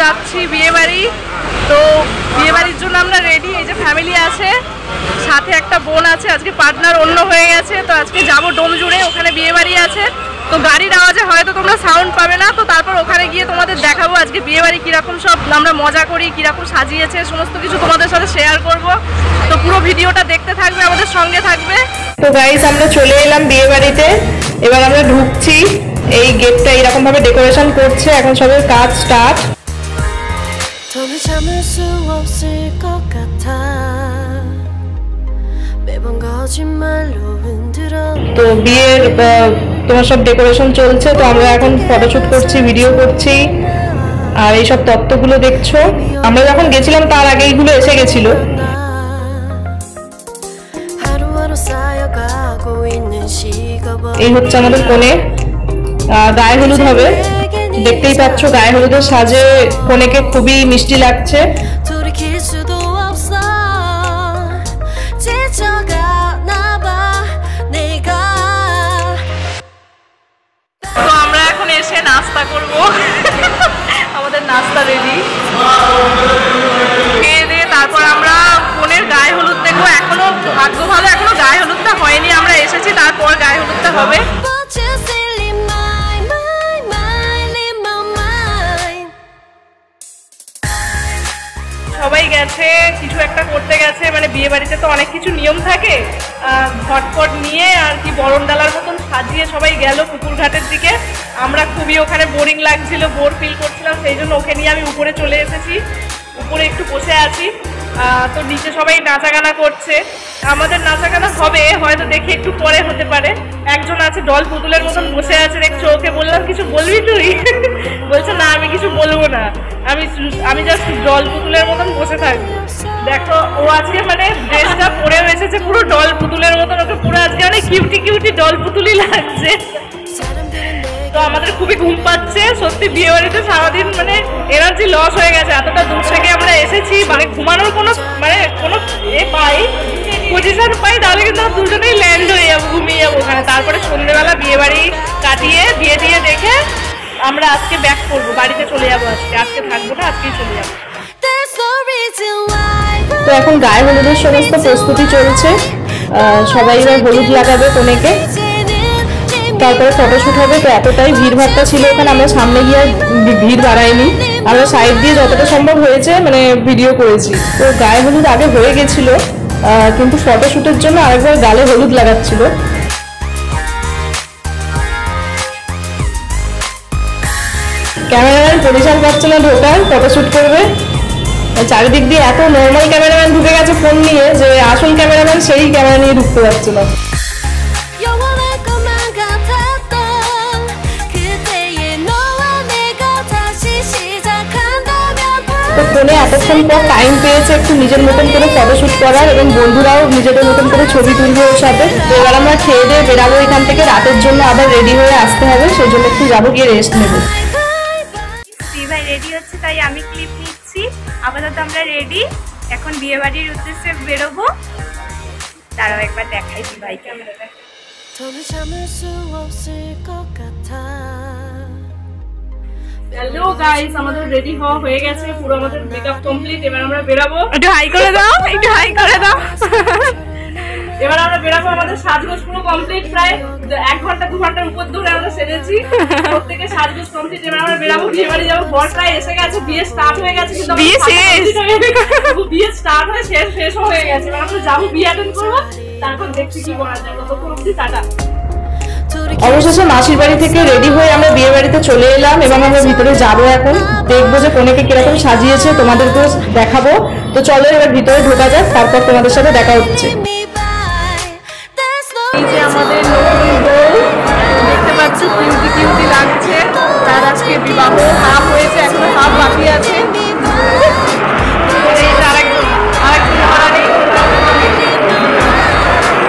যাচ্ছি বিয়ে বাড়ি। তো বিয়ে বাড়ির জন্য আমরা রেডি। এই যে ফ্যামিলি আছে, সাথে একটা বোন আছে, আজকে পার্টনার অন্য হয়ে গেছে। তো আজকে যাবো ডোমজুড়ে, ওখানে বিয়ে বাড়ি আছে। তো গাড়ির আওয়াজে হয়তো তোমরা সাউন্ড পাবে না। তো তারপর ওখানে গিয়ে তোমাদের দেখাবো আজকে বিয়ে বাড়ি কীরকম সব আমরা মজা করি, কীরকম সাজিয়েছে, সমস্ত কিছু তোমাদের সাথে শেয়ার করব। তো পুরো ভিডিওটা দেখতে থাকবে, আমাদের সঙ্গে থাকবে। তো গাইস, আমরা চলে এলাম বিয়ে বাড়িতে। এবার আমরা ঢুকছি। এই গেটটা এরকম ভাবে ডেকোরেশন করছে, এখন সবের কাজ স্টার্ট। তো বিয়ের তোমার সব ডেকোরেশন চলছে। তো আমরা এখন ফটোশুট করছি, ভিডিও করছি, আর এইসব তত্ত্বগুলো দেখছো। আমরা যখন গেছিলাম তার আগে এইগুলো এসে গেছিল। এই হচ্ছে আমাদের কনে, গায়ে হলুদ হবে। দেখতেই পাচ্ছ গায়ে হলুদের সাজে কনেকে খুবই মিষ্টি লাগছে। তো আমরা এখন এসে নাস্তা করব। আমাদের নাস্তা রেডি। খেয়ে দিয়ে তারপর আমরা কনের গায়ে হলুদ দেখবো। এখনো ভাগ্য ভালো, এখনো গায়ে হলুদটা হয়নি। আমরা এসেছি, তারপর গায়ে হলুদটা হবে। সবাই গেছে, কিছু একটা করতে গেছে। মানে বিয়ে বাড়িতে তো অনেক কিছু নিয়ম থাকে। ঝটপট নিয়ে আর কি বরণ ডালার মতন সাজিয়ে সবাই গেল পুকুর ঘাটের দিকে। আমরা খুবই ওখানে বোরিং লাগছিল, বোর ফিল করছিলাম, সেই জন্য ওকে নিয়ে আমি উপরে চলে এসেছি। উপরে একটু বসে আছি। তো নিচে সবাই নাচাগানা করছে। আমাদের নাচাগানা হবে হয়তো, দেখি একটু পরে হতে পারে। একজন আছে ডল পুতুলের মতন বসে আছে, দেখছো। ওকে বললাম কিছু বলবি তুই? বলছে না, আমি কিছু বলবো না, আমি জাস্ট ডল পুতুলের মতন বসে থাকবো। দেখো, ও আজকে মানে ড্রেসটা পরেও এসেছে পুরো ডল পুতুলের মতন। ওকে পুরো আজকে অনেক কিউটি কিউটি ডল পুতুলই লাগছে। তো আমাদের খুবই ঘুম পাচ্ছে সত্যি। বিয়ে বাড়িতে সারাদিন মানে এনার্জি লস হয়ে গেছে। এতটা দূর থেকে আমরা এসেছি, মানে ঘুমানোর কোনো পজিশন পাই, তাহলে কিন্তু আমরা দুজনেই ল্যান্ড হয়ে যাবো, ঘুমিয়ে যাবো ওখানে। তারপরে সন্ধ্যেবেলা বিয়ে বাড়ি কাটিয়ে বিয়ে দিয়ে দেখে আমরা আজকে ব্যাক করবো, বাড়িতে চলে যাবো। আজকে থাকবো না, আজকেই চলে যাবো। তো এখন গায়ে হলুদের সমস্ত প্রস্তুতি চলছে। সবাই এবার হলুদ লাগাবে কনেকে, তারপরে ফটোশুট হবে। তো এতটাই ভিড়ভাড়টা ছিল ওখানে, আমরা সামনে গিয়ে ভিড় বাড়াইনি। আমরা সাইড দিয়ে যতটা সম্ভব হয়েছে মানে ভিডিও করেছি। তো গায়ে হলুদ আগে হয়ে গেছিল, কিন্তু ফটোশুটের জন্য আরেকবার গালে হলুদ লাগাচ্ছিল। ক্যামেরাম্যান পরিষ্কার পাচ্ছে না ঢোকার, ফটোশুট করবে। চারিদিক দিয়ে এত নর্মাল ক্যামেরাম্যান ঢুকে গেছে ফোন নিয়ে, যে আসল ক্যামেরাম্যান সেই ক্যামেরা নিয়ে ঢুকতে পারছে না। তো ফোনে এতক্ষণ পর টাইম পেয়েছে একটু নিজের মতন করে ফটোশুট করার, এবং বন্ধুরাও নিজেদের মতন করে ছবি তুলবে ওর সাথে। তো এবার আমরা খেয়ে দিয়ে বেরাবো এখান থেকে। রাতের জন্য আবার রেডি হয়ে আসতে হবে, সেই জন্য একটু যাবো, গিয়ে রেস্ট নেবো। ভাই রেডি হচ্ছে, তাই আমি ক্লিপ নিচ্ছি। আপাতত আমরা রেডি, এখন বিয়ে বাড়ির উদ্দেশ্যে বেরোবো। তারাও একবার দেখাই দি ভাই ক্যামেরাটা। হ্যালো গাইস, আমাদের রেডি হওয়া হয়ে গেছে, পুরো আমাদের মেকআপ কমপ্লিট। এবার আমরা বেরাবো। একটু হাই করে দাও, একটু হাই করে দাও। এবার আমরা বেরাবো, আমাদের সাজগোজ পুরো কমপ্লিট। প্রায় 1 ঘন্টা 2 ঘন্টার উপর ধরে আমরা সেজেছি, প্রত্যেকে সাজগোজ কমপ্লিট। এবার আমরা বেরাবো, বিয়ে বাড়ি যাবো। বর প্রায় এসে গেছে, বিয়ে স্টার্ট হয়ে গেছে, কিন্তু বিয়ে শেষ, বিয়ে স্টার্ট হয়ে শেষও হয়ে গেছে। এবার আমরা যাবো, বিয়ে অ্যাটেন্ড করবো, তারপর দেখছি কি করা যায়। ততক্ষণ অবধি টাটা। অবশেষে মাসির বাড়ি থেকে রেডি হয়ে আমরা বিয়ে বাড়িতে চলে এলাম, এবং আমরা ভিতরে যাবো। এখন দেখবো যে কনেকে কিরকম সাজিয়েছে, তোমাদেরকে দেখাবো। তো চলো এবার ভিতরে ঢোকা যাক, তারপর তোমাদের সাথে দেখা হচ্ছে। এই যে আমাদের নতুন বউ, দেখতে পাচ্ছ কিউটি কিউটি লাগছে। তার আজকে বিবাহ হাফ হয়েছে, এখনো হাফ বাকি আছে।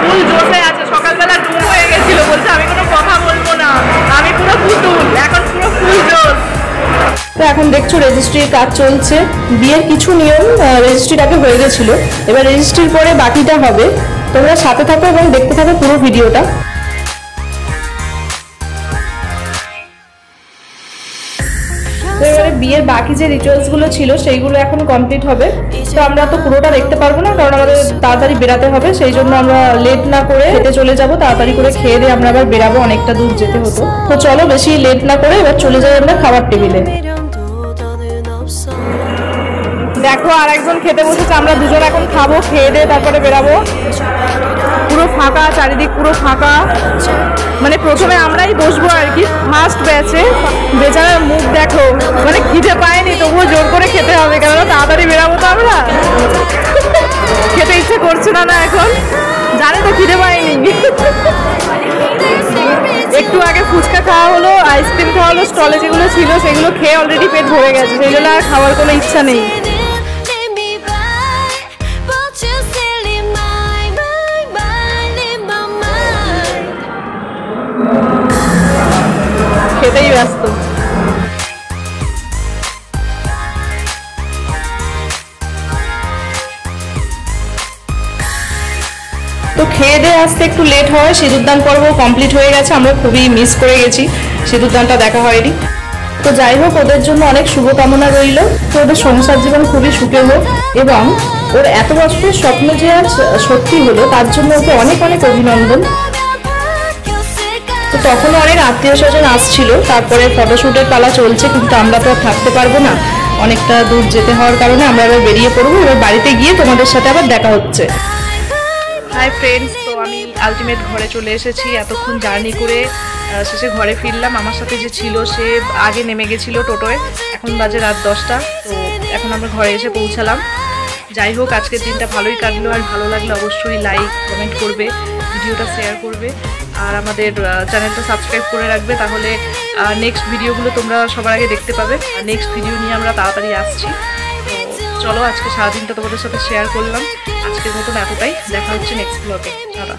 ফুল জোশে আছে, সকালবেলা ডুব হয়ে গেছিল, বলছে আমি কোনো কথা বলবো না, আমি পুরো পুতুল, এখন পুরো ফুল জোশ। তো এখন দেখছো রেজিস্ট্রির কাজ চলছে। বিয়ের কিছু নিয়ম রেজিস্ট্রির আগে হয়ে গেছিল, এবার রেজিস্ট্রির পরে বাকিটা হবে। তোমরা সাথে থাকো এবং দেখতে থাকো পুরো ভিডিওটা। তো এবারে বিয়ের বাকি যে রিচুয়ালসগুলো ছিল সেইগুলো এখন কমপ্লিট হবে। তো আমরা তো পুরোটা দেখতে পারবো না, কারণ আমাদের তাড়াতাড়ি বেরাতে হবে, সেই জন্য আমরা লেট না করে খেতে চলে যাব। তাড়াতাড়ি করে খেয়ে দিয়ে আমরা আবার বেরাবো, অনেকটা দূর যেতে হতো। তো চলো বেশি লেট না করে এবার চলে যাই আমরা খাবার টেবিলে। দেখো আর একজন খেতে বসেছে, আমরা দুজন এখন খাবো, খেয়ে দিয়ে তারপরে বেরাবো। পুরো ফাঁকা, চারিদিক পুরো ফাঁকা, মানে প্রথমে আমরাই বসবো আর কি ফার্স্ট ব্যাচে। বেচারার মুখ দেখো, মানে খিদে পায়নি তবুও জোর করে খেতে হবে, কেননা তাড়াতাড়ি বেরাবো তো আমরা। খেতে ইচ্ছে করছে না এখন, জানে তো খিদে পায়নি। একটু আগে ফুচকা খাওয়া হলো, আইসক্রিম খাওয়া হলো, স্টলে যেগুলো ছিল সেগুলো খেয়ে অলরেডি পেট ভরে গেছে, সেই জন্য আর খাওয়ার কোনো ইচ্ছা নেই। খেতেই ব্যস্ত। তো খেয়ে দিয়ে আসতে একটু লেট হয়, সিঁদুরদান পর্ব কমপ্লিট হয়ে গেছে, আমরা খুবই মিস করে গেছি, সিঁদুরদানটা দেখা হয়নি। তো যাই হোক, ওদের জন্য অনেক শুভকামনা রইল, তো ওদের সংসার জীবন খুবই সুখে হোক, এবং ওর এত বছরের স্বপ্ন যে আজ সত্যি হলো তার জন্য ওকে অনেক অনেক অভিনন্দন। তো তখনও অনেক আত্মীয় স্বজন আসছিল, তারপরে ফটোশ্যুটের পালা চলছে, কিন্তু আমরা তো আর থাকতে পারবো না, অনেকটা দূর যেতে হওয়ার কারণে আমরা এবার বেরিয়ে পড়বো। এবার বাড়িতে গিয়ে তোমাদের সাথে আবার দেখা হচ্ছে। হাই ফ্রেন্ডস, তো আমি আলটিমেট ঘরে চলে এসেছি। এতক্ষণ জার্নি করে শেষে ঘরে ফিরলাম। আমার সাথে যে ছিল সে আগে নেমে গেছিলো টোটোয়, এখন বাজে রাত 10টা। তো এখন আমরা ঘরে এসে পৌঁছালাম। যাই হোক, আজকের দিনটা ভালোই কাটলো, আর ভালো লাগলে অবশ্যই লাইক কমেন্ট করবে, ভিডিওটা শেয়ার করবে, আর আমাদের চ্যানেলটা সাবস্ক্রাইব করে রাখবে, তাহলে নেক্সট ভিডিওগুলো তোমরা সবার আগে দেখতে পাবে। নেক্সট ভিডিও নিয়ে আমরা তাড়াতাড়ি আসছি। তো চলো, আজকে সারাদিনটা তোমাদের সাথে শেয়ার করলাম। আজকের মতন এতটাই, দেখা হচ্ছে নেক্সট ব্লগে। টাটা।